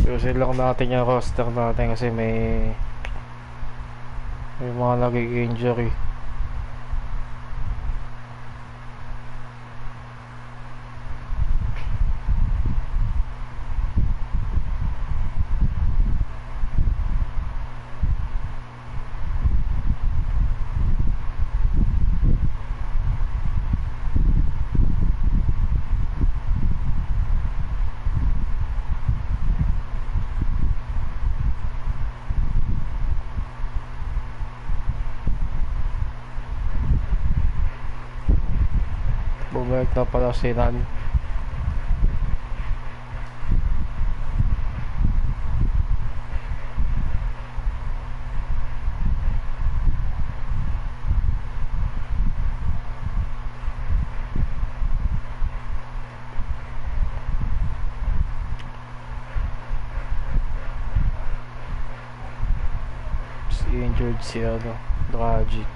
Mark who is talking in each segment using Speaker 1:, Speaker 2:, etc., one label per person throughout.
Speaker 1: Ayusin lang natin yung roster natin kasi may mga nag-injury. Bumalik na pala si Nan. Injured si Dragic.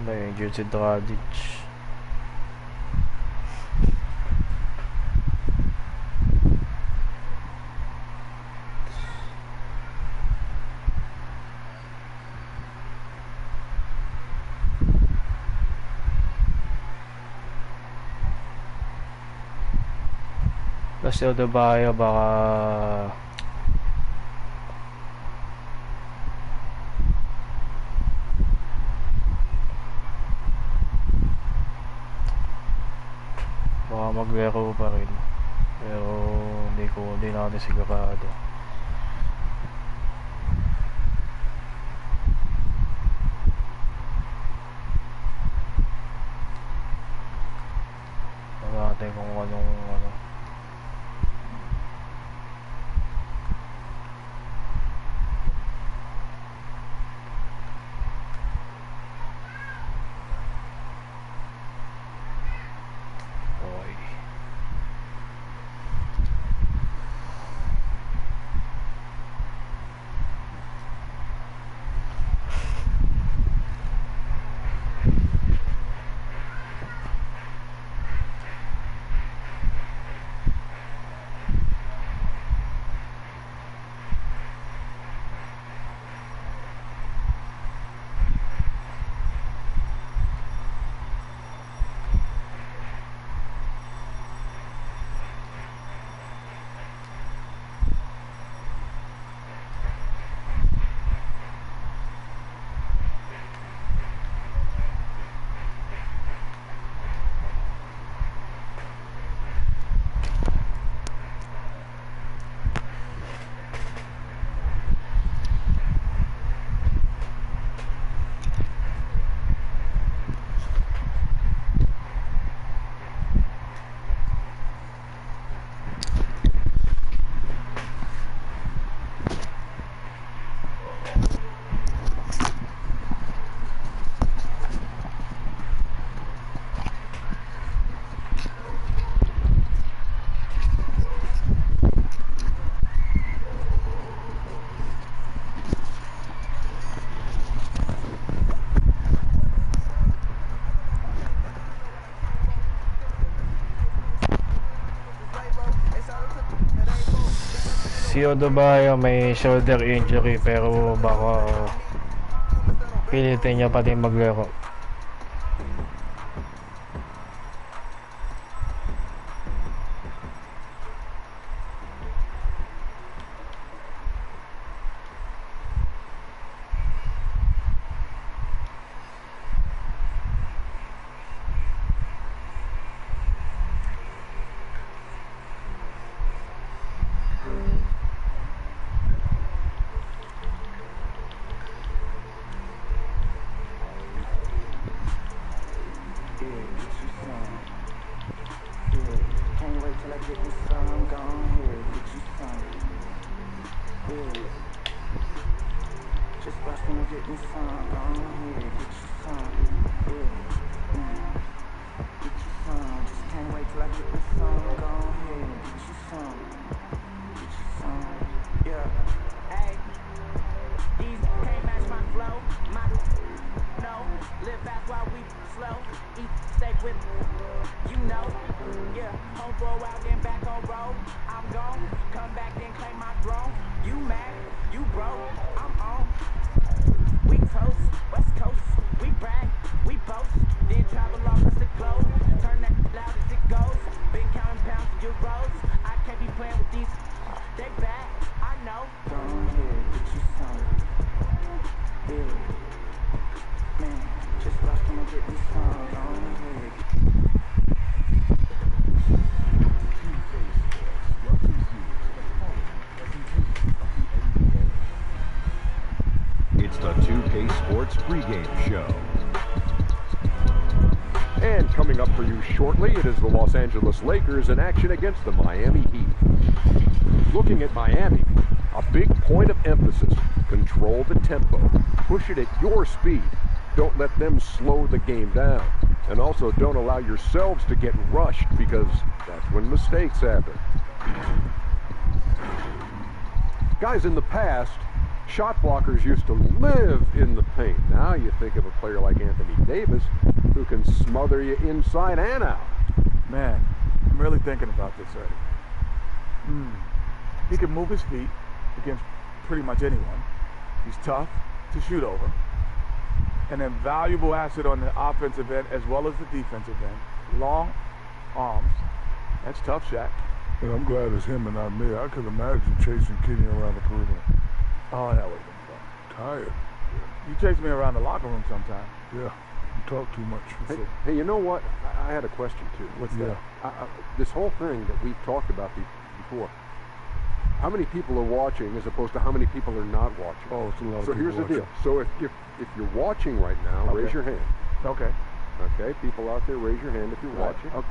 Speaker 1: Na-injured si Dragic. Kasi Odebayo baka maglaro pa rin, pero hindi natin sigurado. Natin kung anong si Odebayo may shoulder injury, pero baka pipilitin niya pa din maglaro.
Speaker 2: It's the 2K Sports pregame show.
Speaker 3: And coming up for you shortly, it is the Los Angeles Lakers in action against the Miami Heat. Looking at Miami, a big point of emphasis: control the tempo, push it at your speed. Don't let them slow the game down. And also don't allow yourselves to get rushed, because that's when mistakes happen. Guys, in the past, shot blockers used to live in the paint. Now you think of a player like Anthony Davis, who can smother you inside and out.
Speaker 4: Man, I'm really thinking about this already. He can move his feet against pretty much anyone. He's tough to shoot over. An invaluable asset on the offensive end as well as the defensive end. Long arms. That's tough, Shaq.
Speaker 5: And I'm glad it's him and not me. I could imagine chasing Kenny around the perimeter.
Speaker 4: Oh, that would have been fun.
Speaker 5: Tired.
Speaker 4: You chase me around the locker room sometime.
Speaker 5: Yeah, you talk too much.
Speaker 3: Hey, you know what? I had a question, too.
Speaker 4: What's that?
Speaker 3: This whole thing that we've talked about before, how many people are watching as opposed to how many people are not watching?
Speaker 5: Oh, it's a lot of
Speaker 3: So
Speaker 5: people
Speaker 3: here's the
Speaker 5: watching.
Speaker 3: deal. So if you're watching right now,
Speaker 4: Okay.
Speaker 3: raise your hand.
Speaker 4: Okay.
Speaker 3: Okay, people out there, raise your hand if you're watching.
Speaker 4: Okay.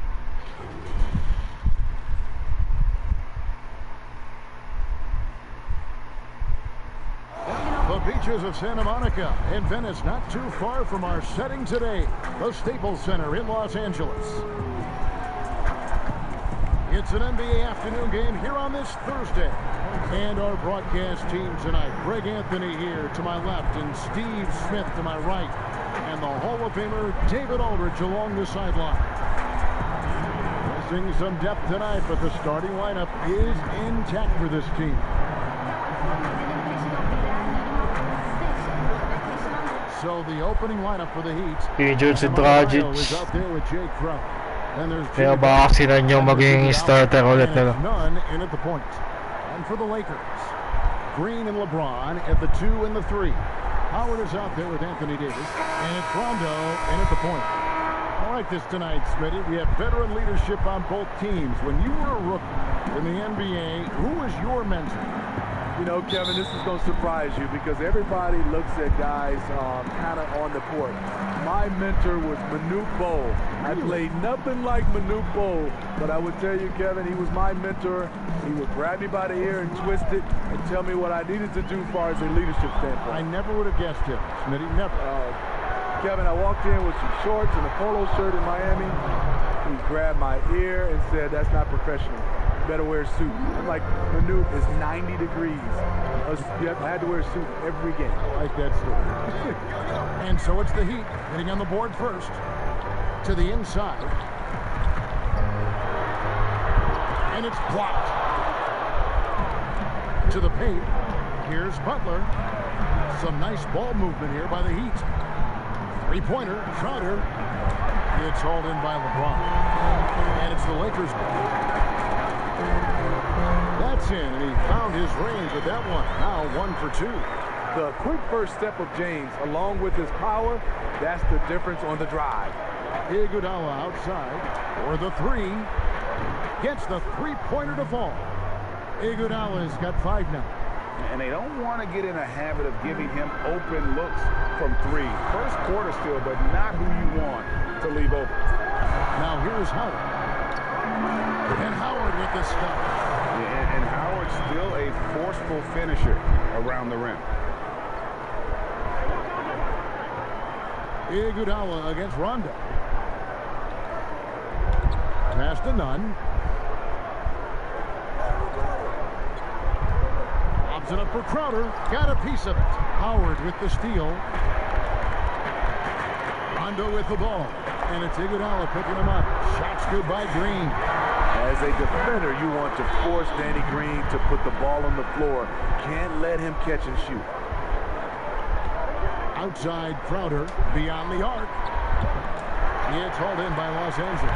Speaker 2: The beaches of Santa Monica and Venice, not too far from our setting today, the Staples Center in Los Angeles. It's an NBA afternoon game here on this Thursday. And our broadcast team tonight, Greg Anthony here to my left and Steve Smith to my right. And the Hall of Famer David Aldridge along the sideline. Missing some depth tonight, but the starting lineup is intact for this team. So the opening lineup for the Heat.
Speaker 1: Injured si Dragic.
Speaker 2: Is out there with Jay Crowder. And there's
Speaker 1: Kaya baka sila nyo maging starter ulit nila.
Speaker 2: None in at the point. And for the Lakers, Green and LeBron at the 2 and the 3. Howard is out there with Anthony Davis. And it's Rondo in at the point. I like this tonight, Smitty. We have veteran leadership on both teams. When you were a rookie in the NBA, who was your mentor?
Speaker 6: You know, Kevin, this is going to surprise you because everybody looks at guys kind of on the court. My mentor was Manute Bol. I played nothing like Manute Bol, but I would tell you, Kevin, he was my mentor. He would grab me by the ear and twist it and tell me what I needed to do as far as a leadership standpoint.
Speaker 2: I never would have guessed him, Smitty, never.
Speaker 6: Kevin, I walked in with some shorts and a polo shirt in Miami. He grabbed my ear and said, "That's not professional. You better wear a suit." I'm like, Manute, it's 90 degrees. I had to wear a suit every game.
Speaker 2: I like that story. And so it's the Heat getting on the board first. To the inside. And it's blocked. To the paint. Here's Butler. Some nice ball movement here by the Heat. Three-pointer, Crowder. It's hauled in by LeBron. And it's the Lakers. That's in, and he found his range with that one. Now 1 for 2.
Speaker 6: The quick first step of James, along with his power, that's the difference on the drive.
Speaker 2: Iguodala outside for the three. Gets the three-pointer to fall. Iguodala's got 5 now.
Speaker 7: And they don't want to get in a habit of giving him open looks from 3. First quarter still, but not who you want to leave open.
Speaker 2: Now here's Howard. And Howard with the stuff.
Speaker 7: And Howard's still a forceful finisher around the rim.
Speaker 2: Iguodala against Rondo. Pass to Nunn. Lobs it up for Crowder. Got a piece of it. Howard with the steal. Rondo with the ball. And it's Iguodala picking him up. Shots good by Green.
Speaker 6: As a defender, you want to force Danny Green to put the ball on the floor. Can't let him catch and shoot.
Speaker 2: Outside Crowder, beyond the arc. It's hauled in by Los Angeles.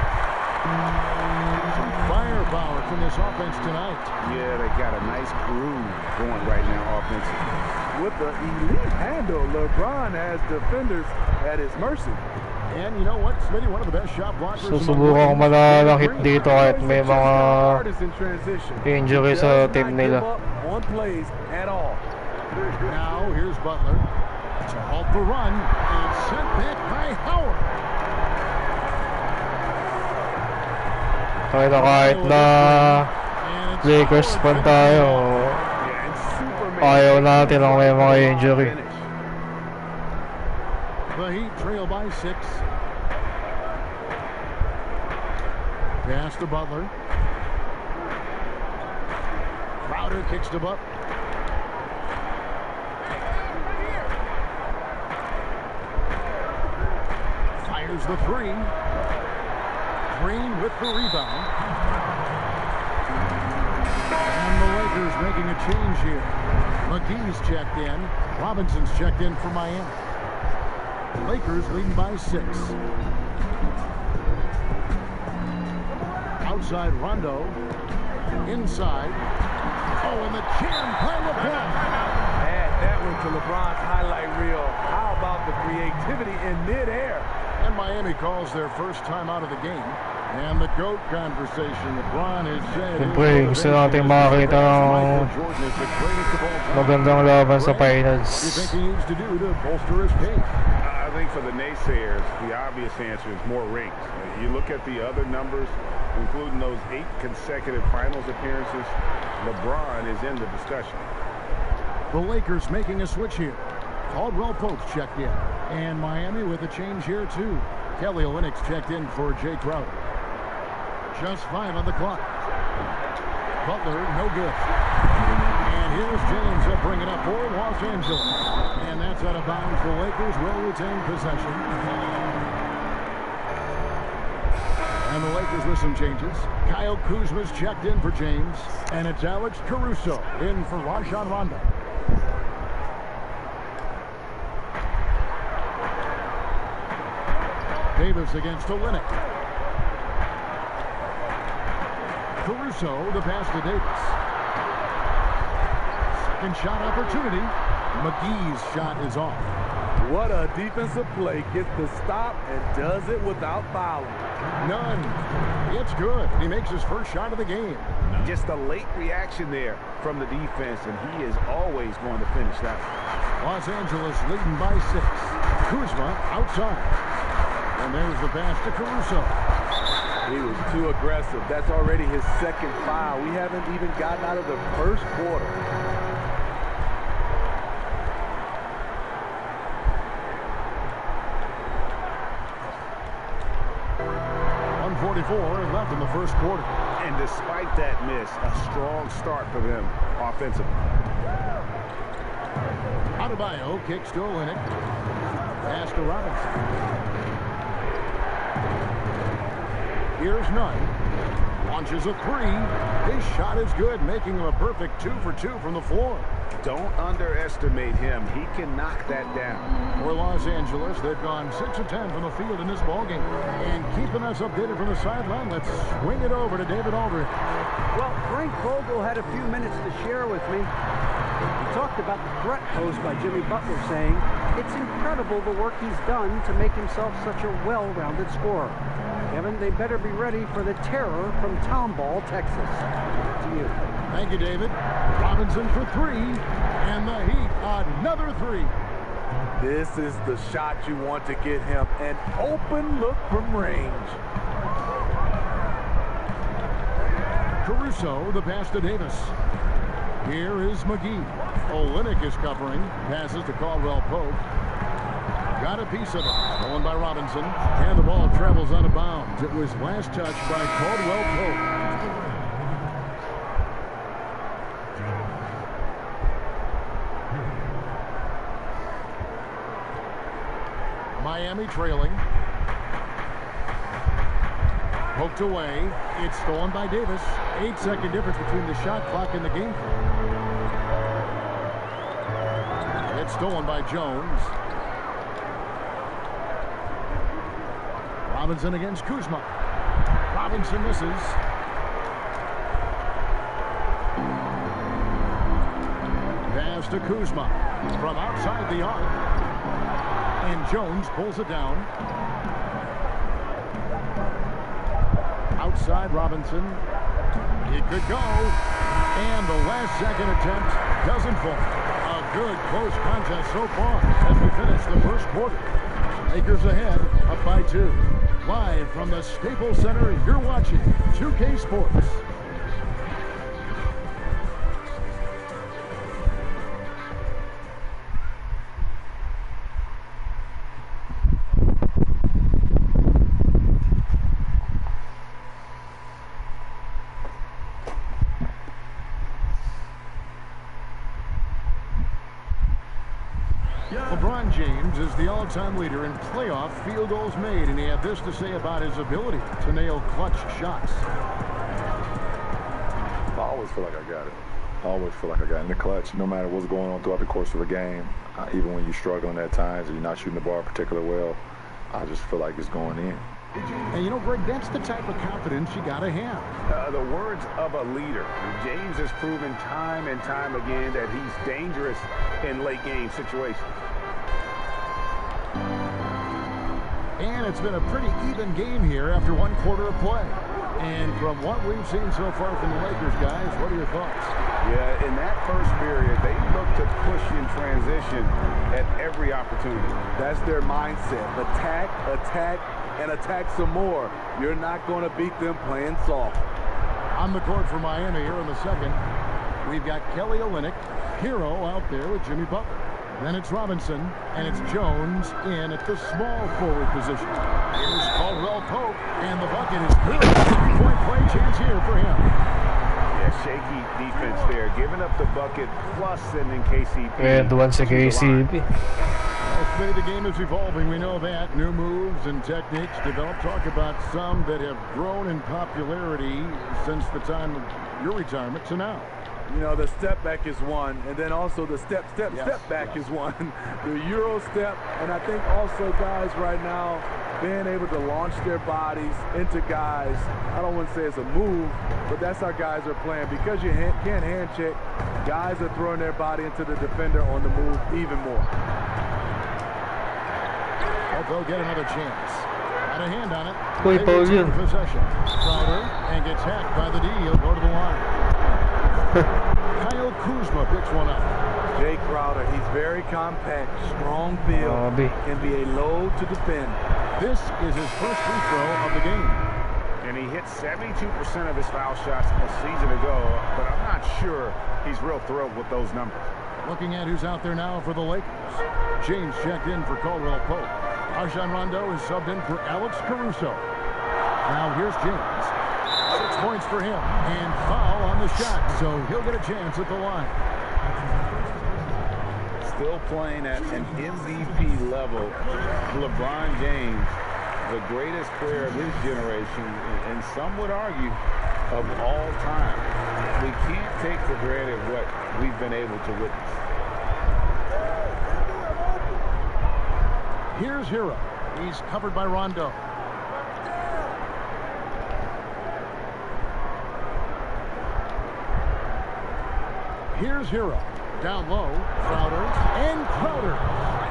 Speaker 2: Some firepower from this offense tonight.
Speaker 7: Yeah, they got a nice groove going right now offensively.
Speaker 6: With the elite handle, LeBron has defenders at his mercy.
Speaker 2: And you know what, Smitty, one of the best shot blockers.
Speaker 1: Susubukan ko mananakit dito kahit may mga injury sa team nila.
Speaker 6: On plays at all.
Speaker 2: Now here's Butler to halt the run and sent back by Howard.
Speaker 1: Kahit na Lakers pa tayo, ayaw natin ang may mga injury.
Speaker 2: The Heat trail by 6. Pass to Butler. Crowder kicks to Butler. Fires the three. Green with the rebound. And the Lakers making a change here. McGee's checked in. Robinson's checked in for Miami. Lakers leading by 6. Outside Rondo. Inside. Oh, and the jam by LeBron.
Speaker 6: Add that one to LeBron's highlight reel. How about the creativity in midair?
Speaker 2: And Miami calls their first time out of the game. And the GOAT conversation. LeBron has said
Speaker 1: Siyempre, gusto natin makakita ng magandang laban sa finals.
Speaker 2: What do you think he needs to do to bolster his case?
Speaker 7: I think for the naysayers, the obvious answer is more rings. You look at the other numbers, including those 8 consecutive finals appearances, LeBron is in the discussion.
Speaker 2: The Lakers making a switch here. Caldwell Pope's checked in. And Miami with a change here, too. Kelly Olynyk's checked in for Jay Crowder. Just 5 on the clock. Butler, no good. And here's James up, bringing up for Los Angeles. And that's out of bounds. The Lakers will retain possession. And the Lakers with some changes. Kyle Kuzma's checked in for James. And it's Alex Caruso in for Rajon Rondo. Davis against Olynyk. Caruso, the pass to Davis. Second shot opportunity. McGee's shot is off.
Speaker 6: What a defensive play. Gets the stop and does it without fouling.
Speaker 2: None. It's good. He makes his first shot of the game.
Speaker 7: Just a late reaction there from the defense, and he is always going to finish that.
Speaker 2: Los Angeles leading by 6. Kuzma outside. And there's the pass to Caruso.
Speaker 6: He was too aggressive. That's already his second foul. We haven't even gotten out of the first quarter.
Speaker 2: .144 left in the first quarter.
Speaker 7: And despite that miss, a strong start for them offensively.
Speaker 2: Adebayo kicks to Olynyk. Pass to Robinson. Here's Nunn. Launches a three. His shot is good, making him a perfect 2 for 2 from the floor.
Speaker 7: Don't underestimate him. He can knock that down.
Speaker 2: For Los Angeles, they've gone 6 of 10 from the field in this ballgame. And keeping us updated from the sideline, let's swing it over to David Aldridge.
Speaker 8: Well, Frank Vogel had a few minutes to share with me. He talked about the threat posed by Jimmy Butler, saying, "It's incredible the work he's done to make himself such a well-rounded scorer." Kevin, they better be ready for the terror from Tomball, Texas. To you.
Speaker 2: Thank you, David. Robinson for 3, and the Heat another 3.
Speaker 6: This is the shot you want to get him. An open look from range.
Speaker 2: Caruso, the pass to Davis. Here is McGee. Olynyk is covering. Passes to Caldwell Pope. Got a piece of it. Stolen by Robinson. And the ball travels out of bounds. It was last touched by Caldwell Pope. Miami trailing. Poked away. It's stolen by Davis. 8-second difference between the shot clock and the game clock. It's stolen by Jones. Robinson against Kuzma. Robinson misses. Pass to Kuzma from outside the arc. And Jones pulls it down. Outside Robinson. It could go. And the last second attempt doesn't fall. A good close contest so far as we finish the first quarter. Lakers ahead, up by 2. Live from the Staples Center, you're watching 2K Sports. LeBron James is the all-time leader in playoff field goals made, and he had this to say about his ability to nail clutch shots.
Speaker 9: I always feel like I got it. I always feel like I got it in the clutch, no matter what's going on throughout the course of a game. Even when you're struggling at times and you're not shooting the ball particularly well, I just feel like it's going in.
Speaker 2: And you know, Greg, that's the type of confidence you got to have.
Speaker 7: The words of a leader. James has proven time and time again that he's dangerous in late game situations.
Speaker 2: And it's been a pretty even game here after 1 quarter of play. And from what we've seen so far from the Lakers, guys, what are your thoughts?
Speaker 7: Yeah, in that first period, they looked to push in transition at every opportunity.
Speaker 6: That's their mindset. Attack, attack, and attack some more. You're not going to beat them playing soft.
Speaker 2: On the court for Miami here in the second, we've got Kelly Olynyk, hero out there with Jimmy Butler. Then it's Robinson, and it's Jones in at the small forward position. Here's Caldwell Pope, and the bucket is good. 3-point play chance here for him.
Speaker 7: Yeah, shaky defense there. Giving up the bucket, plus sending KCP.
Speaker 1: And once again, KCP.
Speaker 2: Well, the game is evolving. We know that. New moves and techniques developed. Talk about some that have grown in popularity since the time of your retirement to now.
Speaker 6: You know, the step back is one, and then also the step back is one. The Euro step, and I think also guys right now being able to launch their bodies into guys. I don't want to say it's a move, but that's how guys are playing. Because you can't hand check, guys are throwing their body into the defender on the move even more.
Speaker 2: Hope they'll get another chance. Got a hand on it.
Speaker 1: Wait,
Speaker 2: possession. Crowder, and gets hacked by the D. He'll go to the line. Kyle Kuzma picks one up.
Speaker 6: Jay Crowder, he's very compact, strong build, can be a load to defend.
Speaker 2: This is his first free throw of the game.
Speaker 7: And he hit 72% of his foul shots a season ago, but I'm not sure he's real thrilled with those numbers.
Speaker 2: Looking at who's out there now for the Lakers. James checked in for Caldwell Pope. Rajon Rondo is subbed in for Alex Caruso. Now here's James. 6 points for him, and foul on the shot, so he'll get a chance at the line.
Speaker 7: Still playing at an MVP level. LeBron James, the greatest player of his generation, and some would argue of all time. We can't take for granted what we've been able to witness.
Speaker 2: Here's Hero. He's covered by Rondo. Here's Hero. Down low. Crowder. And Crowder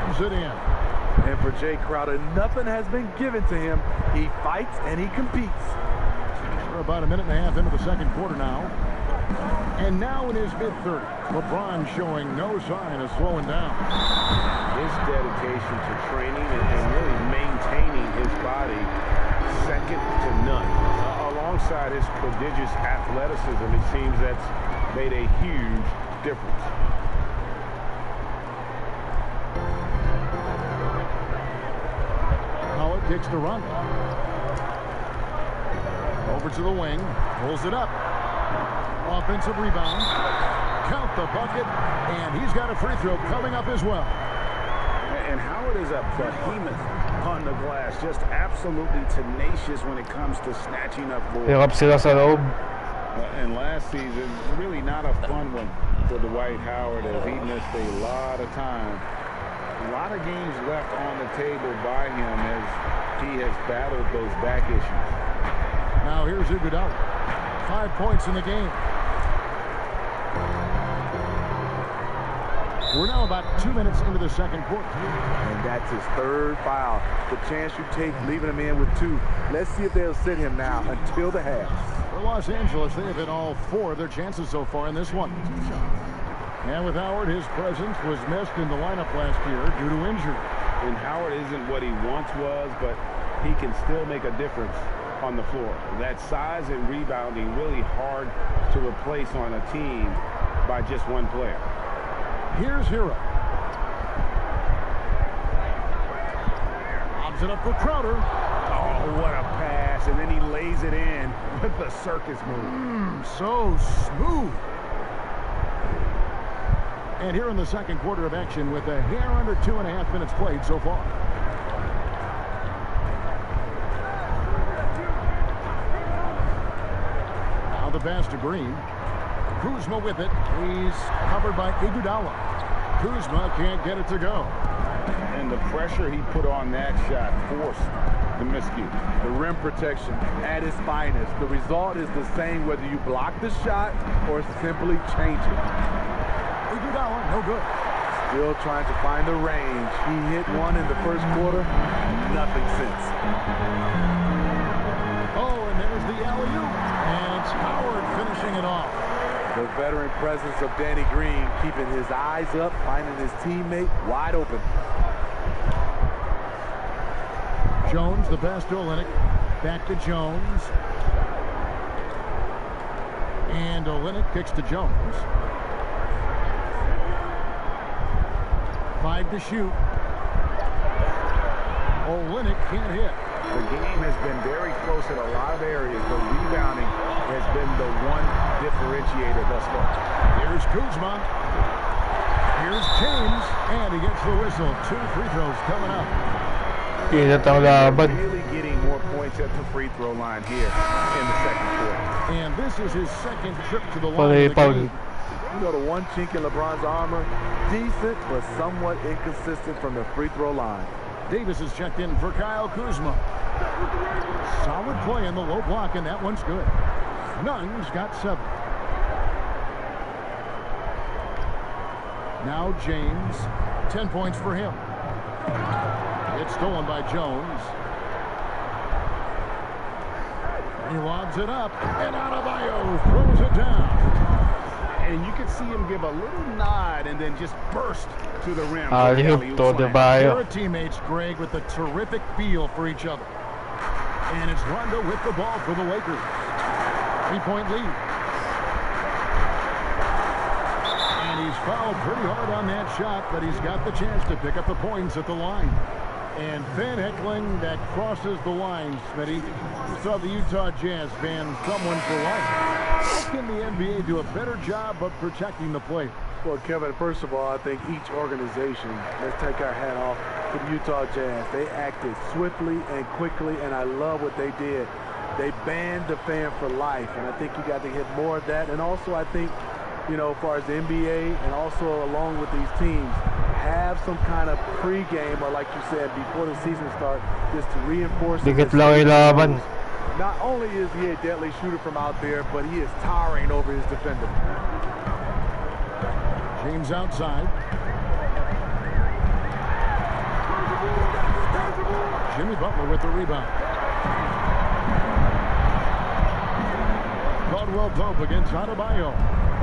Speaker 2: slams it in.
Speaker 6: And for Jay Crowder, nothing has been given to him. He fights and he competes.
Speaker 2: We're about a minute and a half into the second quarter now. And now in his mid-30s, LeBron showing no sign of slowing down.
Speaker 7: His dedication to training and really maintaining his body, second to none. Alongside his prodigious athleticism, it seems that's made a huge difference.
Speaker 2: Howard takes the run. Over to the wing. Pulls it up. Offensive rebound. Count the bucket. And he's got a free throw coming up as well.
Speaker 7: And Howard is a behemoth on the glass. Just absolutely tenacious when it comes to snatching up balls.
Speaker 1: Hirap sila sa loob.
Speaker 7: And last season, really not a fun one for Dwight Howard as he missed a lot of time. A lot of games left on the table by him as he has battled those back issues.
Speaker 2: Now here's Iguodala. 5 points in the game. We're now about 2 minutes into the second quarter.
Speaker 6: And that's his third foul. The chance you take leaving him in with 2. Let's see if they'll sit him now until the half.
Speaker 2: For Los Angeles, they have hit all 4 of their chances so far in this one. And with Howard, his presence was missed in the lineup last year due to injury.
Speaker 7: And Howard isn't what he once was, but he can still make a difference on the floor. That size and rebounding really hard to replace on a team by just one player.
Speaker 2: Here's Hero. Lobs it up for Crowder.
Speaker 7: Oh, what a pass. And then he lays it in with the circus move.
Speaker 2: So smooth. And here in the second quarter of action with a hair under 2.5 minutes played so far. Now the pass to Green. Kuzma with it. He's covered by Iguodala. Kuzma can't get it to go.
Speaker 7: And the pressure he put on that shot forced the miscue.
Speaker 6: The rim protection at its finest. The result is the same whether you block the shot or simply change it.
Speaker 2: Iguodala, no good.
Speaker 6: Still trying to find the range. He hit one in the first quarter. Nothing since.
Speaker 2: Oh, and there's the alley-oop. And it's Howard finishing it off.
Speaker 6: The veteran presence of Danny Green keeping his eyes up, finding his teammate wide open.
Speaker 2: Jones, the pass to Olynyk. Back to Jones. And Olynyk kicks to Jones. 5 to shoot. Olynyk can't hit.
Speaker 7: The game has been very close in a lot of areas, but rebounding has been the one differentiator thus far.
Speaker 2: Here's Kuzma. Here's James. And he gets the whistle. 2 free throws coming up.
Speaker 1: Init ang laban.
Speaker 7: Really getting more points at the free throw line here in the second quarter.
Speaker 2: And this is his second trip to the line of the game.
Speaker 6: You know, the one chink in LeBron's armor, decent but somewhat inconsistent from the free throw line.
Speaker 2: Davis is checked in for Kyle Kuzma. Solid play in the low block, and that one's good. Nunn's got 7. Now James, 10 points for him. It's stolen by Jones. He lobs it up, and Adebayo throws it down.
Speaker 7: And you can see him give a little nod and then just burst to the rim.
Speaker 1: Alley-oop to Adebayo.
Speaker 2: They're teammates, Greg, with a terrific feel for each other. And it's Rondo with the ball for the Lakers. 3-point lead. And he's fouled pretty hard on that shot, but he's got the chance to pick up the points at the line. And fan heckling that crosses the line, Smitty. You saw the Utah Jazz ban someone for life. How can the NBA do a better job of protecting the player?
Speaker 6: Well, Kevin, first of all, I think each organization, let's take our hat off to the Utah Jazz. They acted swiftly and quickly, and I love what they did. They banned the fan for life, and I think you got to hit more of that. And also, I think, you know, as far as the NBA and also along with these teams, have some kind of pregame or, like you said, before the season starts, just to reinforce.
Speaker 1: Dikit lang ilaban.
Speaker 6: Not only is he a deadly shooter from out there, but he is towering over his defender.
Speaker 2: James outside. Jimmy Butler with the rebound. Caldwell Pope against Adebayo.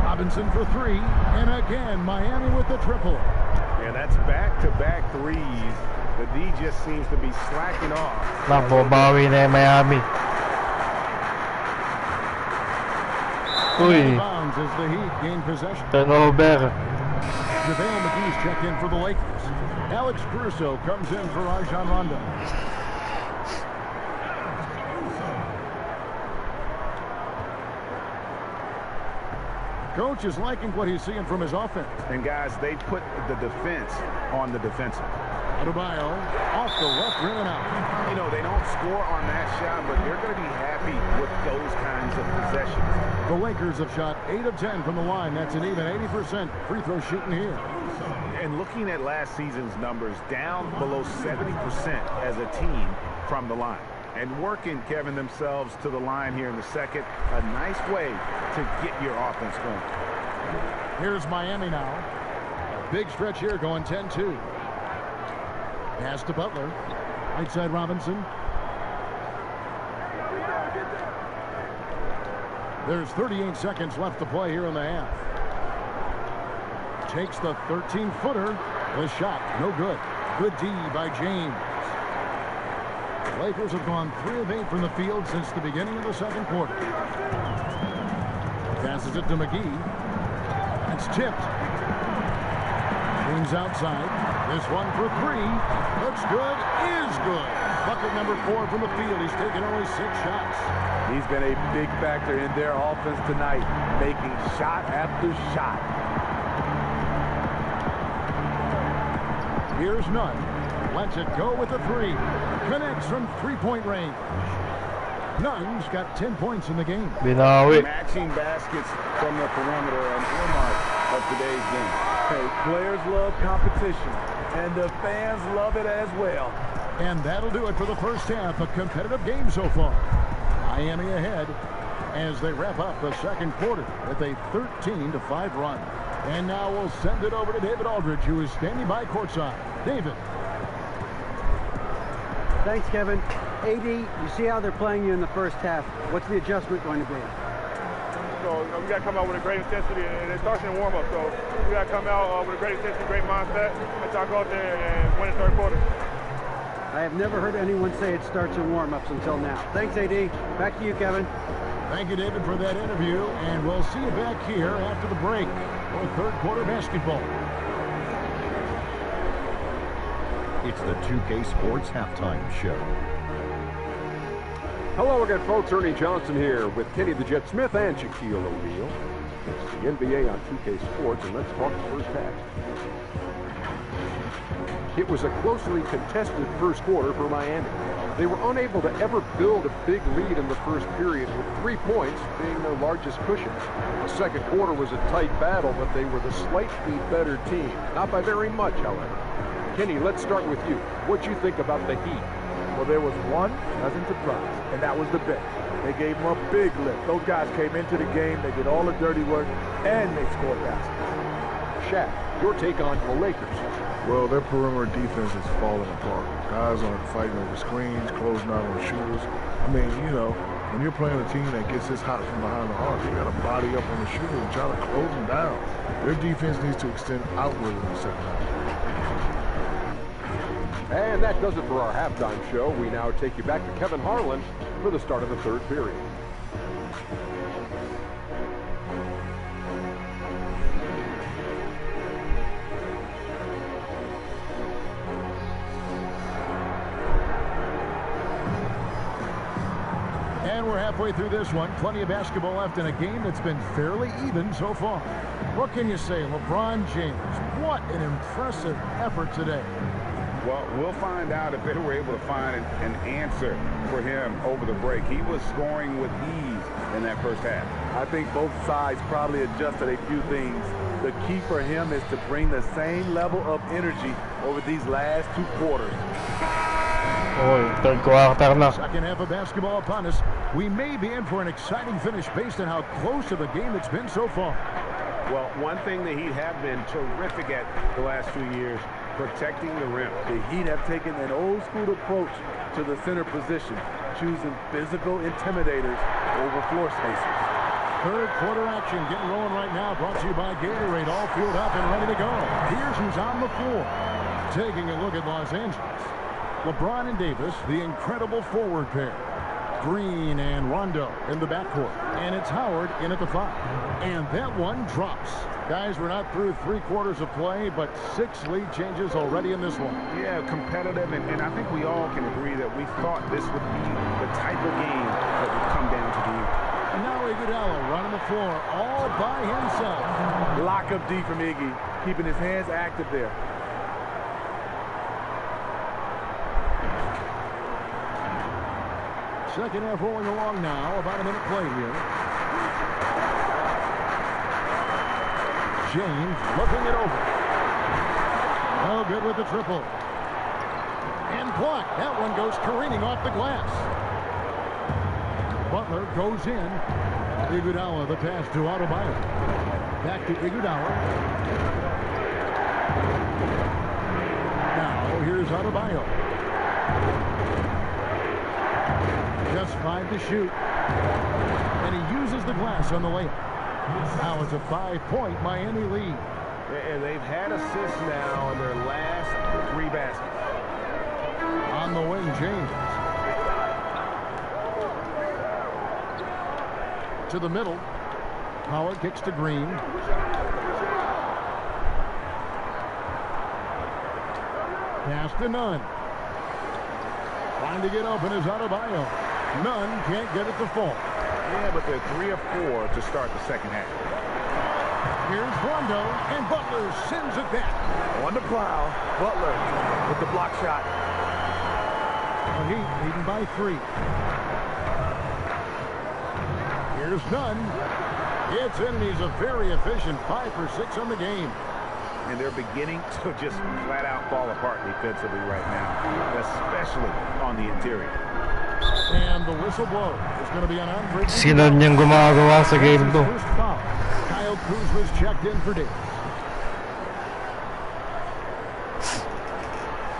Speaker 2: Robinson for three. And again, Miami with the triple.
Speaker 7: Yeah, that's back-to-back threes. The D just seems to be slacking off.
Speaker 1: Nababawi na yung Miami. Uy.
Speaker 2: Bounds as the Heat gain possession.
Speaker 1: Turnover.
Speaker 2: JaVale McGee's checked in for the Lakers. Alex Caruso comes in for Rajon Rondo. Coach is liking what he's seeing from his offense.
Speaker 7: And guys, they put the defense on the defensive.
Speaker 2: Adebayo off the left rim and out.
Speaker 7: You know, they don't score on that shot, but they're going to be happy with those kinds of possessions.
Speaker 2: The Lakers have shot 8 of 10 from the line. That's an even 80% free throw shooting here.
Speaker 7: And looking at last season's numbers, down below 70% as a team from the line. And working, Kevin, themselves to the line here in the second. A nice way to get your offense going.
Speaker 2: Here's Miami now. A big stretch here going 10-2. Pass to Butler. Right side Robinson. There's 38 seconds left to play here in the half. Takes the 13-footer. The shot, no good. Good D by James. The Lakers have gone 3 of 8 from the field since the beginning of the second quarter. Passes it to McGee. It's tipped. James outside. This one for 3. Looks good. Is good. Bucket number 4 from the field. He's taken only 6 shots.
Speaker 6: He's been a big factor in their offense tonight, making shot after shot.
Speaker 2: Here's Nunn. Lets it go with the 3. Connects from 3-point range. Nunn's got 10 points in the game.
Speaker 1: Binawi.
Speaker 7: Matching baskets from the perimeter and earmark of today's game.
Speaker 6: Hey, players love competition, and the fans love it as well.
Speaker 2: And that'll do it for the first half. A competitive game so far. Miami ahead as they wrap up the second quarter with a 13-5 run. And now we'll send it over to David Aldridge, who is standing by courtside. David.
Speaker 8: Thanks, Kevin. AD, you see how they're playing you in the first half. What's the adjustment going to be?
Speaker 10: So we got to come out with a great intensity, and it starts in the warm-up. So we got to come out with a great intensity, great mindset, and try to go out there and win the third quarter.
Speaker 8: I have never heard anyone say it starts in warm-ups until now. Thanks, AD. Back to you, Kevin.
Speaker 2: Thank you, David, for that interview, and we'll see you back here after the break for third quarter basketball.
Speaker 11: It's the 2K Sports Halftime Show.
Speaker 3: Hello again, folks. Ernie Johnson here with Kenny the Jet Smith and Shaquille O'Neal. It's the NBA on 2K Sports, and let's talk the first half. It was a closely contested first quarter for Miami. They were unable to ever build a big lead in the first period, with 3 points being their largest cushion. The second quarter was a tight battle, but they were the slightly better team. Not by very much, however. Kenny, let's start with you. What you think about the Heat?
Speaker 6: Well, there was one pleasant surprise, and that was the bench. They gave them a big lift. Those guys came into the game, they did all the dirty work, and they scored baskets.
Speaker 3: Shaq, your take on the Lakers.
Speaker 5: Well, their perimeter defense is falling apart. Guys aren't fighting over screens, closing out on shooters. I mean, you know, when you're playing a team that gets this hot from behind the arc, you got to body up on the shooter and try to close them down. Their defense needs to extend outward in the second half.
Speaker 3: And that does it for our halftime show. We now take you back to Kevin Harlan for the start of the third period.
Speaker 2: And we're halfway through this one. Plenty of basketball left in a game that's been fairly even so far. What can you say? LeBron James, what an impressive effort today.
Speaker 12: Well, we'll find out if they were able to find an answer for him over the break. He was scoring with ease in that first half.
Speaker 6: I think both sides probably adjusted a few things. The key for him is to bring the same level of energy over these last 2 quarters.
Speaker 1: Third quarter na.
Speaker 2: Second half of basketball upon us. We may be in for an exciting finish based on how close to the game it's been so far.
Speaker 7: Well, one thing the Heat have been terrific at the last few years, protecting the rim.
Speaker 6: The Heat have taken an old-school approach to the center position, choosing physical intimidators over floor spacers.
Speaker 2: Third quarter action getting rolling right now. Brought to you by Gatorade. All fueled up and ready to go. Here's who's on the floor. Taking a look at Los Angeles. LeBron and Davis, the incredible forward pair. Green and Rondo in the backcourt. And it's Howard in at the 5. And that one drops. Guys, we're not through 3 quarters of play, but 6 lead changes already in this one.
Speaker 12: Yeah, competitive, and I think we all can agree that we thought this would be the type of game that would come down to the end.
Speaker 2: And now Iguodala running the floor all by himself.
Speaker 6: Lock up D from Iggy, keeping his hands active there.
Speaker 2: Second half rolling along now. About a minute played here. James looking it over. Oh, good with the triple. And blocked. That one goes careening off the glass. Butler goes in. Iguodala, the pass to Adebayo. Back to Iguodala. Now here's Adebayo. Just 5 to shoot. And he uses the glass on the layup. Now it's a 5-point Miami lead.
Speaker 7: And they've had assists now in their last 3 baskets.
Speaker 2: On the wing, James. To the middle. Howard kicks to Green. Pass to Nunn. Trying to get open is Adebayo. Nunn can't get it to fall.
Speaker 12: Yeah, but they're 3 of 4 to start the second half.
Speaker 2: Here's Rondo, and Butler sends it back.
Speaker 6: On the plow, Butler with the block shot.
Speaker 2: The Heat leading by 3. Here's Nunn. Gets in, and he's a very efficient 5 for 6 on the game.
Speaker 12: And they're beginning to just flat out fall apart defensively right now, especially on the interior.
Speaker 2: And the whistle blows. It's going to be an Andre.
Speaker 1: Sila niyang gumagawa sa game to.
Speaker 2: First foul. Kyle Kuzma's checked in for Davis.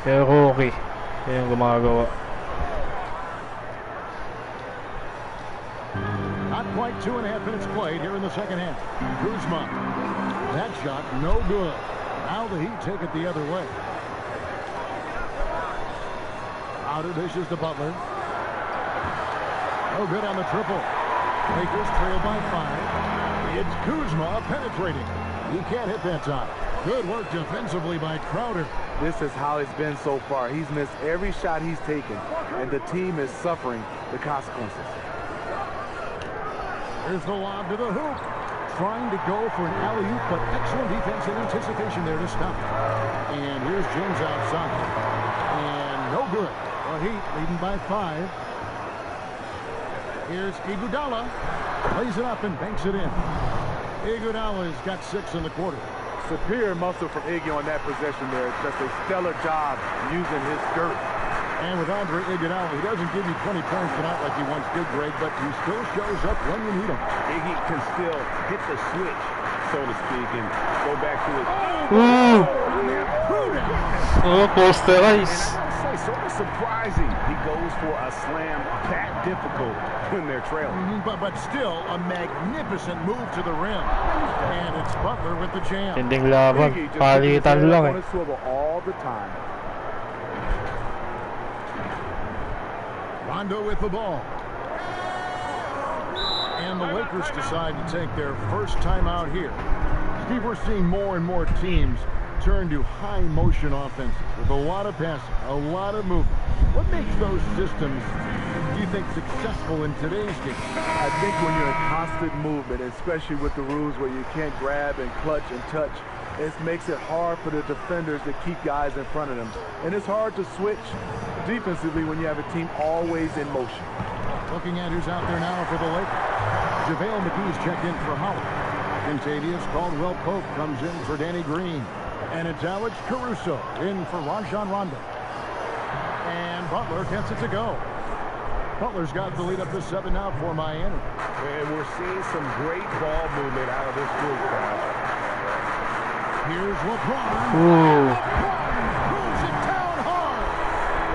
Speaker 1: Pero okay. Yan yung gumagawa.
Speaker 2: Not quite 2.5 minutes played here in the second half. Kuzma. That shot no good. Now the Heat take it the other way. Outer dishes to Butler. No good on the triple. Lakers trail by 5. It's Kuzma penetrating. He can't hit that time. Good work defensively by Crowder.
Speaker 6: This is how it's been so far. He's missed every shot he's taken, and the team is suffering the consequences.
Speaker 2: Here's the lob to the hoop. Trying to go for an alley-oop, but excellent defense and anticipation there to stop it. And here's James outside. And no good. The Heat leading by 5. Here's Iguodala. Lays it up and banks it in. Iguodala's got 6 in the quarter.
Speaker 6: Superior muscle from Iggy on that possession there. Just a stellar job using his girth.
Speaker 2: And with Andre Iguodala, he doesn't give you 20 points tonight like he once did, Greg, but he still shows up when you need him.
Speaker 7: Iggy can still hit the switch, so to speak, and go back to it.
Speaker 1: Oh, posterize.
Speaker 12: I'd say sort of surprising he goes for a slam that difficult when they're trailing.
Speaker 2: But still, a magnificent move to the rim. And it's Butler with the jam.
Speaker 1: Tinding laban. Palitan lang eh.
Speaker 6: All the time.
Speaker 2: Rondo with the ball. And the Lakers decide to take their first time out here. Steve, we're seeing more and more teams turn to high motion offenses with a lot of passing, a lot of movement. What makes those systems, do you think, successful in today's game?
Speaker 6: I think when you're in constant movement, especially with the rules where you can't grab and clutch and touch, it makes it hard for the defenders to keep guys in front of them. And it's hard to switch defensively when you have a team always in motion.
Speaker 2: Looking at who's out there now for the Lakers. JaVale McGee's checked in for Howard. Contavious Caldwell-Pope comes in for Danny Green. And it's Alex Caruso in for Rajon Rondo. And Butler gets it to go. Butler's got the lead up to 7 now for Miami.
Speaker 7: And we're seeing some great ball movement out of this group, guys.
Speaker 2: Here's LeBron.
Speaker 1: Ooh.
Speaker 2: LeBron moves it down hard.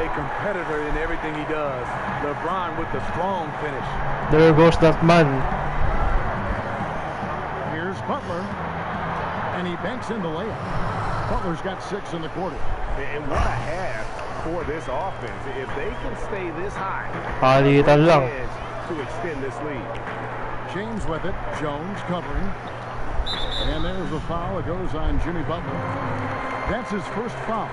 Speaker 6: A competitor in everything he does. LeBron with the strong finish.
Speaker 1: There goes that man.
Speaker 2: Here's Butler. And he banks in the layup. Butler's got 6 in the quarter.
Speaker 7: And what a half for this offense. If they can stay this high,
Speaker 1: Palitan lang.
Speaker 7: to extend this lead.
Speaker 2: James with it. Jones covering. And there's a foul. It goes on Jimmy Butler. That's his first foul.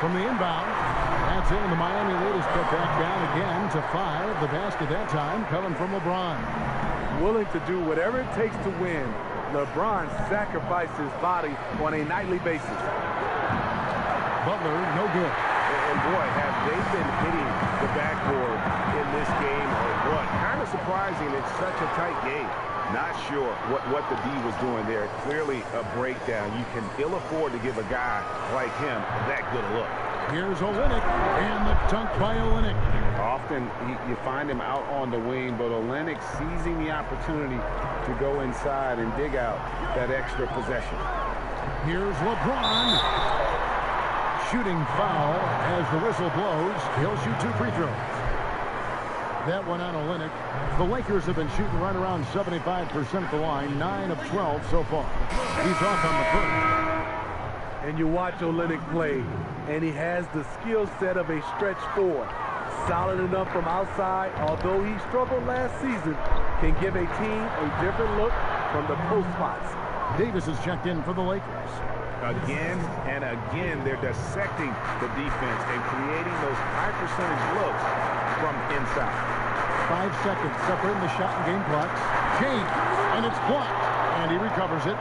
Speaker 2: From the inbound, that's in. The Miami lead is cut back down again to 5. The basket that time coming from LeBron.
Speaker 6: Willing to do whatever it takes to win. LeBron sacrificed his body on a nightly basis.
Speaker 2: Butler, no good.
Speaker 7: And boy, have they been hitting the backboard in this game or what? Kind of surprising. It's such a tight game. Not sure what the D was doing there. Clearly a breakdown. You can ill afford to give a guy like him that good a look.
Speaker 2: Here's Olynyk, and the dunk by Olynyk.
Speaker 7: Often you find him out on the wing, but Olynyk seizing the opportunity to go inside and dig out that extra possession.
Speaker 2: Here's LeBron. Shooting foul as the whistle blows. He'll shoot 2 free throws. That one on Olynyk. The Lakers have been shooting right around 75% at the line, 9 of 12 so far. He's off on the first.
Speaker 6: And you watch Olynyk play, and he has the skill set of a stretch 4. Solid enough from outside, although he struggled last season, can give a team a different look from the post spots.
Speaker 2: Davis is checked in for the Lakers.
Speaker 7: Again and again, they're dissecting the defense and creating those high percentage looks from inside.
Speaker 2: 5 seconds separating the shot and game clock. James, and it's blocked, and he recovers it.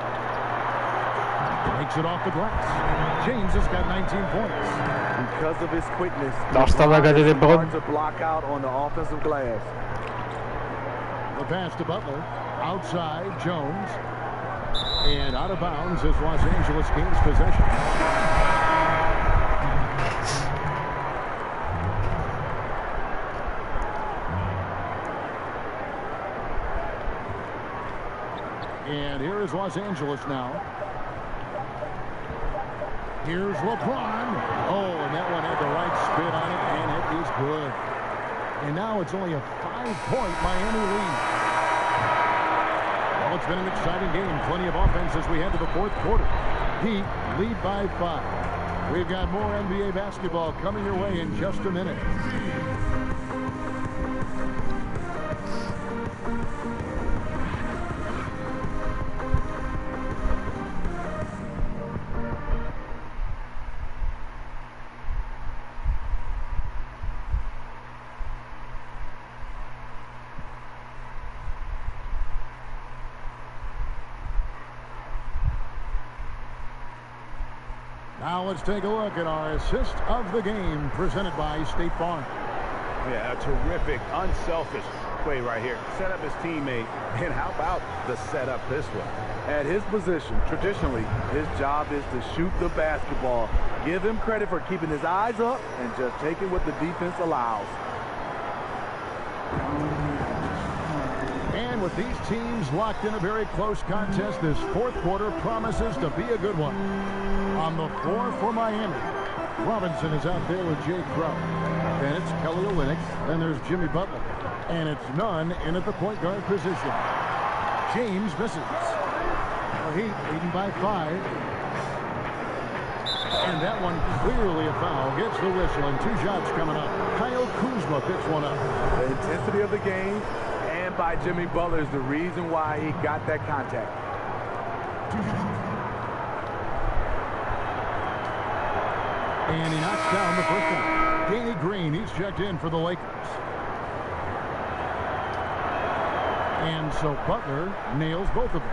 Speaker 2: Takes it off the glass. James has got 19 points.
Speaker 6: Because of his quickness,
Speaker 1: it's
Speaker 6: hard to block out on the offensive glass.
Speaker 2: The pass to Butler. Outside, Jones. And out of bounds as Los Angeles gains possession. And here is Los Angeles now. Here's LeBron. Oh, and that one had the right spin on it, and it is good. And now it's only a 5-point Miami lead. Well, it's been an exciting game. Plenty of offense as we head to the 4th quarter. Heat lead by 5. We've got more NBA basketball coming your way in just a minute. Now let's take a look at our assist of the game presented by State Farm.
Speaker 7: Yeah, a terrific, unselfish play right here. Set up his teammate, and how about the setup this way?
Speaker 6: At his position, traditionally, his job is to shoot the basketball. Give him credit for keeping his eyes up and just taking what the defense allows.
Speaker 2: And with these teams locked in a very close contest, this 4th quarter promises to be a good one. On the floor for Miami, Robinson is out there with Jay Crow. Then it's Kelly Olynyk. Then there's Jimmy Butler. And it's Nunn in at the point guard position. James misses. The Heat leading by 5. And that one clearly a foul. Gets the whistle and 2 shots coming up. Kyle Kuzma picks one up.
Speaker 6: The intensity of the game and by Jimmy Butler is the reason why he got that contact.
Speaker 2: And he knocks down the first one. Danny Green, he's checked in for the Lakers. And so Butler nails both of them.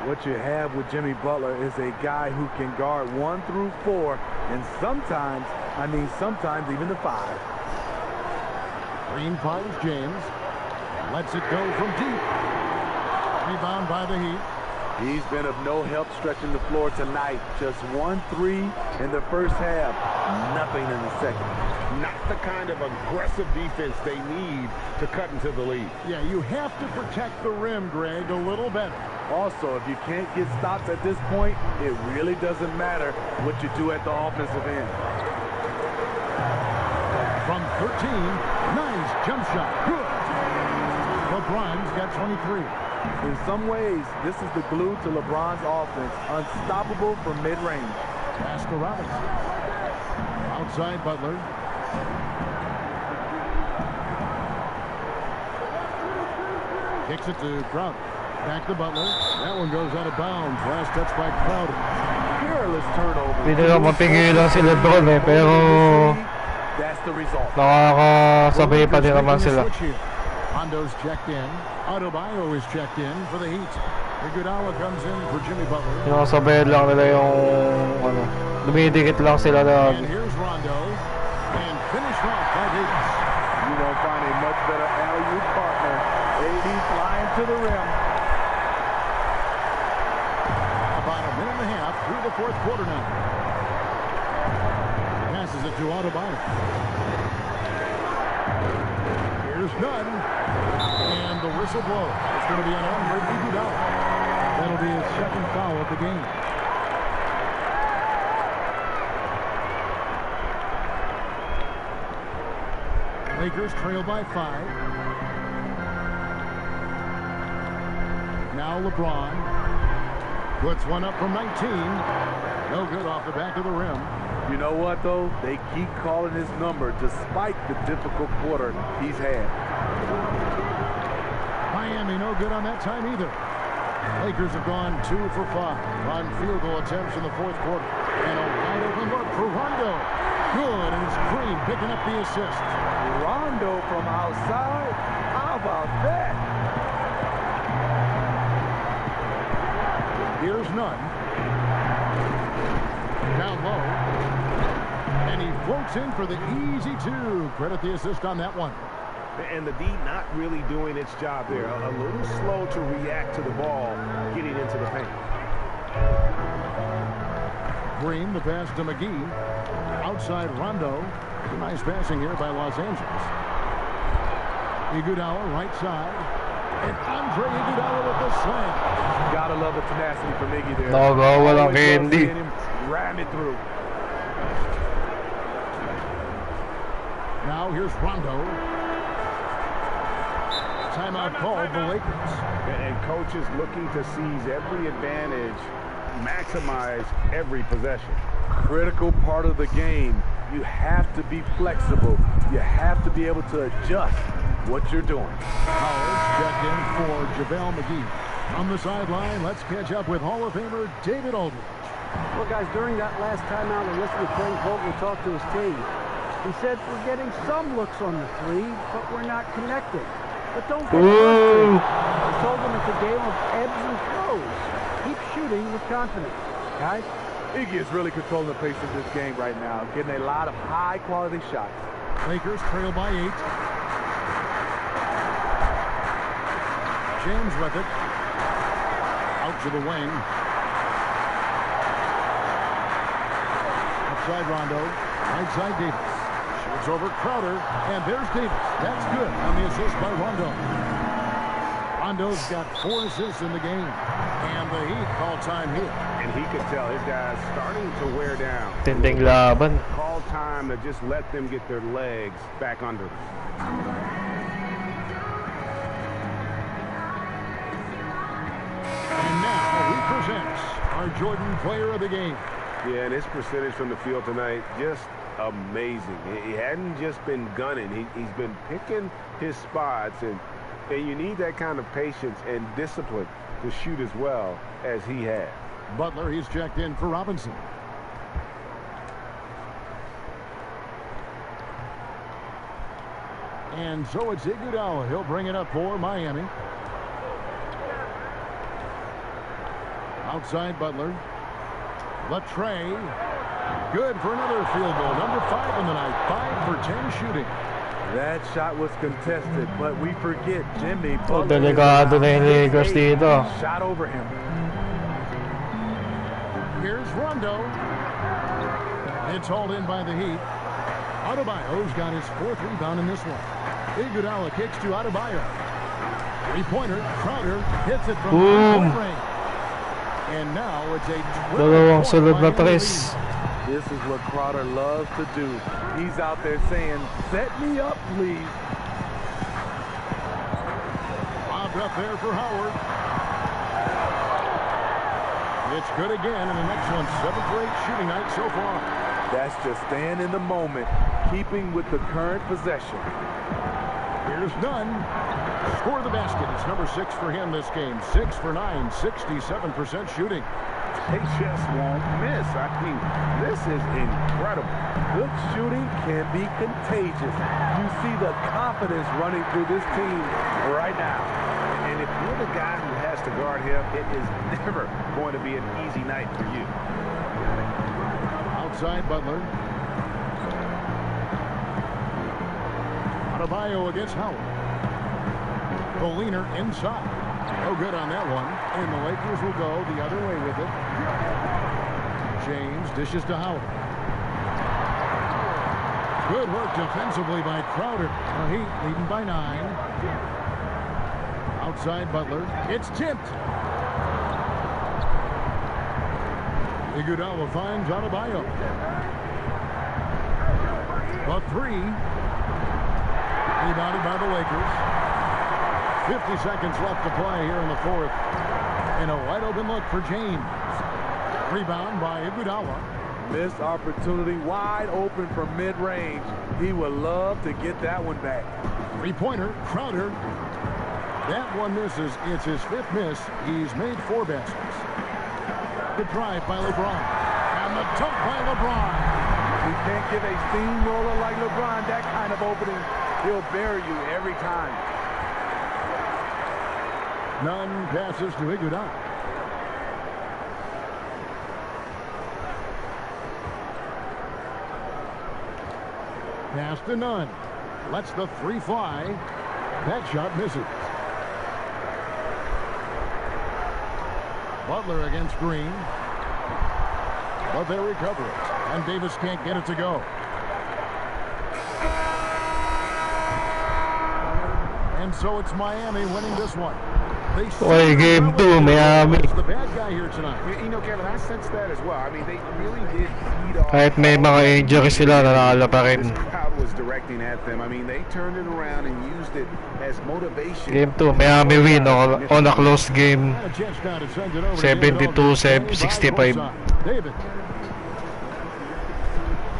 Speaker 6: What you have with Jimmy Butler is a guy who can guard 1 through 4, and sometimes even the 5.
Speaker 2: Green finds James. Lets it go from deep. Rebound by the Heat.
Speaker 6: He's been of no help stretching the floor tonight. Just 1 3 in the first half. Nothing in the second.
Speaker 7: Not the kind of aggressive defense they need to cut into the lead.
Speaker 2: Yeah, you have to protect the rim, Greg, a little better.
Speaker 6: Also, if you can't get stops at this point, it really doesn't matter what you do at the offensive end.
Speaker 2: From 13, nice jump shot. Good. LeBron's got 23.
Speaker 6: In some ways, this is the glue to LeBron's offense. Unstoppable from mid-range.
Speaker 2: Pass to Robinson. Outside Butler. Kicks it to Crowder. Back to Butler. That one goes out of bounds. Last touch by Crowder.
Speaker 6: Careless turnover.
Speaker 1: Hindi na mapigilan si LeBron eh, pero
Speaker 6: That's the result.
Speaker 1: nakakasabay pa din naman sila.
Speaker 2: Hondo's checked in. Adebayo is checked in for the Heat. Iguodala comes in for Jimmy Butler.
Speaker 1: Nakasabay lang nila yung dumidikit lang sila na.
Speaker 2: And here's Rondo. And finished off by Davis.
Speaker 6: You won't find a much better alley-oop partner. AD flying to the rim.
Speaker 2: About a minute and a half through the fourth quarter now. Passes it to Adebayo. Here's Nunn. And the whistle blows. It's going to be an unhurt Iguodala. That'll be his second foul of the game. Lakers trail by 5. Now LeBron puts one up from 19. No good off the back of the rim.
Speaker 6: You know what, though? They keep calling his number despite the difficult quarter he's had.
Speaker 2: Miami no good on that time either. Lakers have gone 2 for 5 on field goal attempts in the fourth quarter. And a wide open look for Rondo. Good, and it's Green picking up the assist.
Speaker 6: Rondo from outside? How about that?
Speaker 2: Here's Nunn. Down low. And he floats in for the easy 2. Credit the assist on that one.
Speaker 7: And the D not really doing its job there. A little slow to react to the ball getting into the paint.
Speaker 2: Green, the pass to McGee. Outside Rondo. Nice passing here by Los Angeles. Iguodala, right side. And Andre Iguodala with the slam.
Speaker 6: Gotta love the tenacity from Iggy there.
Speaker 1: Walang candy.
Speaker 6: Ram it through.
Speaker 2: Now here's Rondo. Timeout called the Lakers.
Speaker 7: And coach is looking to seize every advantage, maximize every possession.
Speaker 6: Critical part of the game. You have to be flexible. You have to be able to adjust what you're doing.
Speaker 2: Howard checked in for JaVale McGee. On the sideline, let's catch up with Hall of Famer David Aldridge.
Speaker 8: Well, guys, during that last timeout, I listened to Frank Vogel talk to his team. He said, we're getting some looks on the 3, but we're not connecting. But don't get frustrated. I told them it's a game of ebbs and flows. Keep shooting with confidence. Guys?
Speaker 6: Iggy is really controlling the pace of this game right now, getting a lot of high-quality shots.
Speaker 2: Lakers trail by 8. James with it. Out to the wing. Outside Rondo. Right side Davis. Shoots over Crowder. And there's Davis. That's good on the assist by Rondo. Rondo's got 4 assists in the game. And the Heat call time here.
Speaker 7: And he could tell his guys starting to wear down.
Speaker 1: Tinding laban.
Speaker 7: Call time to just let them get their legs back under them.
Speaker 2: And now he presents our Jordan Player of the Game.
Speaker 7: Yeah, and his percentage from the field tonight, just amazing. He hadn't just been gunning. He's been picking his spots, and you need that kind of patience and discipline to shoot as well as he had.
Speaker 2: Butler, he's checked in for Robinson. And so it's Iguodala. He'll bring it up for Miami. Outside Butler. Latrey. Good for another field goal. Number 5 in the night. 5 for 10 shooting.
Speaker 6: That shot was contested, but we forget Jimmy Butler.
Speaker 1: Delikado na yung Lakers dito.
Speaker 6: Shot over him.
Speaker 2: Here's Rondo. It's hauled in by the Heat. Adebayo's got his 4th rebound in this one. Iguodala kicks to Adebayo. 3-pointer. Crowder hits it from the range. And now it's a
Speaker 1: Dalawang sunod na tres.
Speaker 6: This is what Crowder loves to do. He's out there saying, set me up, please.
Speaker 2: Bobbed up there for Howard. It's good again, and the next one, 7 for 8 shooting night so far.
Speaker 6: That's just staying in the moment, keeping with the current possession.
Speaker 2: Here's Nunn. Score the basket. It's number 6 for him this game. 6 for 9, 67% shooting.
Speaker 12: They just won't miss. I mean, this is incredible.
Speaker 6: Good shooting can be contagious. You see the confidence running through this team right now.
Speaker 7: And if you're the guy who has to guard him, it is never going to be an easy night for you.
Speaker 2: Outside Butler. Adebayo against Howard. Coliner inside. No good on that one. And the Lakers will go the other way with it. James dishes to Howard. Good work defensively by Crowder. The Heat leading by 9. Outside Butler. It's tipped. Iguodala finds Adebayo. The 3. Rebounded by the Lakers. 50 seconds left to play here in the 4th. And a wide open look for James. Rebound by Iguodala.
Speaker 6: Missed opportunity, wide open from mid-range. He would love to get that one back.
Speaker 2: 3-pointer, Crowder. That one misses. It's his 5th miss. He's made 4 baskets. Good drive by LeBron. And the dunk by LeBron.
Speaker 6: He can't give a steamroller like LeBron that kind of opening. He'll bury you every time.
Speaker 2: Nunn passes to Iguodala. Pass to Nunn. Lets the 3 fly. That shot misses. Butler against Green. But they recover it. And Davis can't get it to go. And so it's Miami winning this one.
Speaker 1: Oy, game 2, Miami.
Speaker 2: The bad guy here tonight.
Speaker 7: You know, Kevin, I sense that as well. I mean, they really did feed off.
Speaker 1: Kahit may mga injury sila, nanalo pa rin.
Speaker 7: This crowd was directing at them. I mean, they turned it around and used it as motivation.
Speaker 1: Game 2, Miami win on a close game. 72-65.
Speaker 2: David.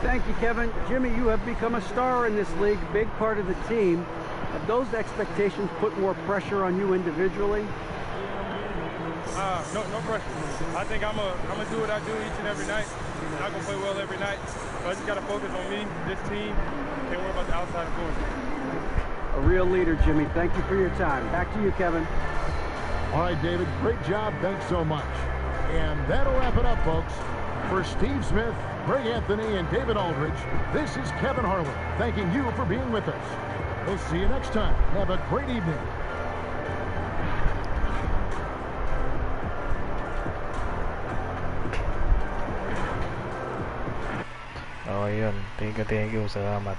Speaker 8: Thank you, Kevin. Jimmy, you have become a star in this league, big part of the team. Have those expectations put more pressure on you individually?
Speaker 10: No pressure. I think I'm gonna do what I do each and every night. I'm not gonna play well every night. So I just gotta focus on me, this team. Can't worry about the outside influence.
Speaker 8: A real leader, Jimmy. Thank you for your time. Back to you, Kevin.
Speaker 2: All right, David. Great job. Thanks so much. And that'll wrap it up, folks. For Steve Smith, Greg Anthony, and David Aldridge, this is Kevin Harlan thanking you for being with us. We'll see you next time. Have a great evening.
Speaker 1: Oh, yun. Thank you. Salamat.